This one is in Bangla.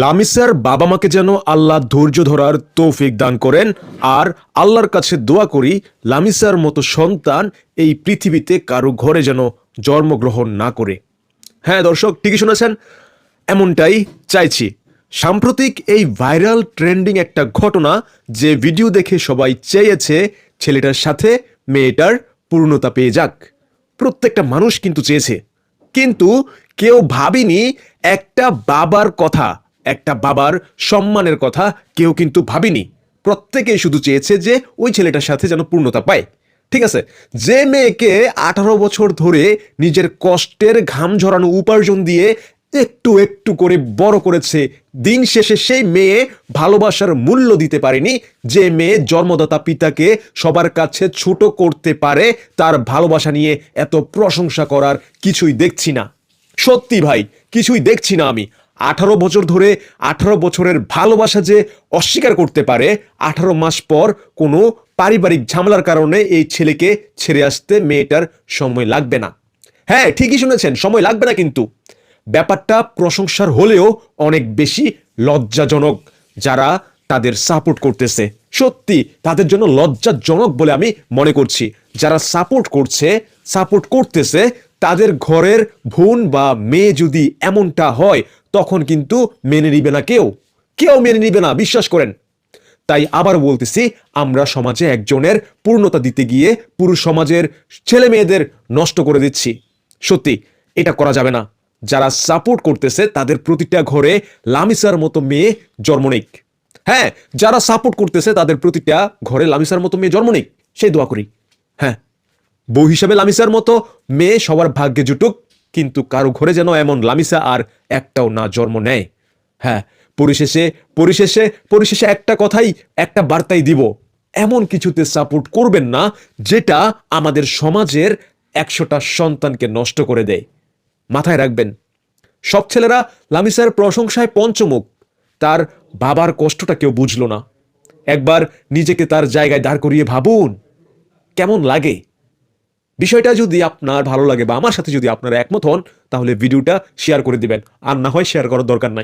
লামিসার বাবা মাকে যেন আল্লাহ ধৈর্য ধরার তৌফিক দান করেন। আর আল্লাহর কাছে দোয়া করি লামিসার মতো সন্তান এই পৃথিবীতে কারো ঘরে যেন জন্মগ্রহণ না করে। হ্যাঁ দর্শক, ঠিকই শুনেছেন, এমনটাই চাইছি। সাম্প্রতিক এই ভাইরাল ট্রেন্ডিং একটা ঘটনা, যে ভিডিও দেখে সবাই চেয়েছে ছেলেটার সাথে মেয়েটার পূর্ণতা পেয়ে যাক। প্রত্যেকটা মানুষ কিন্তু চেয়েছে, কিন্তু কেউ ভাবেনি একটা বাবার কথা, একটা বাবার সম্মানের কথা কেউ কিন্তু ভাবেনি। প্রত্যেকেই শুধু চেয়েছে যে ওই ছেলেটার সাথে যেন পূর্ণতা পায়। ঠিক আছে, যে মেয়েকে 18 বছর ধরে নিজের কষ্টের ঘাম ঝরানো উপার্জন দিয়ে একটু একটু করে বড় করেছে, দিন শেষে সেই মেয়ে ভালোবাসার মূল্য দিতে পারেনি। যে মেয়ে জন্মদাতা পিতাকে সবার কাছে ছোট করতে পারে, তার ভালোবাসা নিয়ে এত প্রশংসা করার কিছুই দেখছি না। সত্যি ভাই, কিছুই দেখছি না আমি। 18 বছর ধরে 18 বছরের ভালোবাসা যে অস্বীকার করতে পারে, 18 মাস পর কোনো পারিবারিক ঝামেলার কারণে এই ছেলেকে ছেড়ে আসতে মেয়েটার সময় লাগবে না। হ্যাঁ, ঠিকই শুনেছেন, সময় লাগবে না, কিন্তু ব্যাপারটা প্রশংসার হলেও অনেক বেশি লজ্জাজনক। যারা তাদের সাপোর্ট করতেছে, সত্যি তাদের জন্য লজ্জাজনক বলে আমি মনে করছি। যারা সাপোর্ট করতেছে, তাদের ঘরের বোন বা মেয়ে যদি এমনটা হয়, তখন কিন্তু মেনে নিবে না, কেউ মেনে নিবে না, বিশ্বাস করেন। তাই আবার বলতেছি, আমরা সমাজে একজনের পূর্ণতা দিতে গিয়ে পুরো সমাজের ছেলে মেয়েদের নষ্ট করে দিচ্ছি। সত্যি এটা করা যাবে না। যারা সাপোর্ট করতেছে তাদের প্রতিটা ঘরে লামিসার মতো মেয়ে জন্ম নিক। হ্যাঁ, যারা সাপোর্ট করতেছে তাদের প্রতিটা ঘরে লামিসার মতো মেয়ে জন্ম নিক, সেই দোয়া করি। হ্যাঁ, বউ হিসাবে লামিসার মতো মেয়ে সবার ভাগ্যে জুটুক, কিন্তু কারো ঘরে যেন এমন লামিসা আর একটাও না জন্ম নেয়। হ্যাঁ, পরিশেষে একটা কথাই, একটা বার্তাই দিব, এমন কিছুতে সাপোর্ট করবেন না যেটা আমাদের সমাজের 100টা সন্তানকে নষ্ট করে দেয়। মাথায় রাখবেন, সব ছেলেরা লামিসার প্রশংসায় পঞ্চমুখ। তার বাবার কষ্টটা কেউ বুঝলো না। একবার নিজেকে তার জায়গায় দাঁড় করিয়ে ভাবুন, কেমন লাগে। বিষয়টা যদি আপনার ভালো লাগে বা আমার সাথে যদি আপনারা একমত হন, তাহলে ভিডিওটা শেয়ার করে দিবেন, আর না হয় শেয়ার করার দরকার নাই।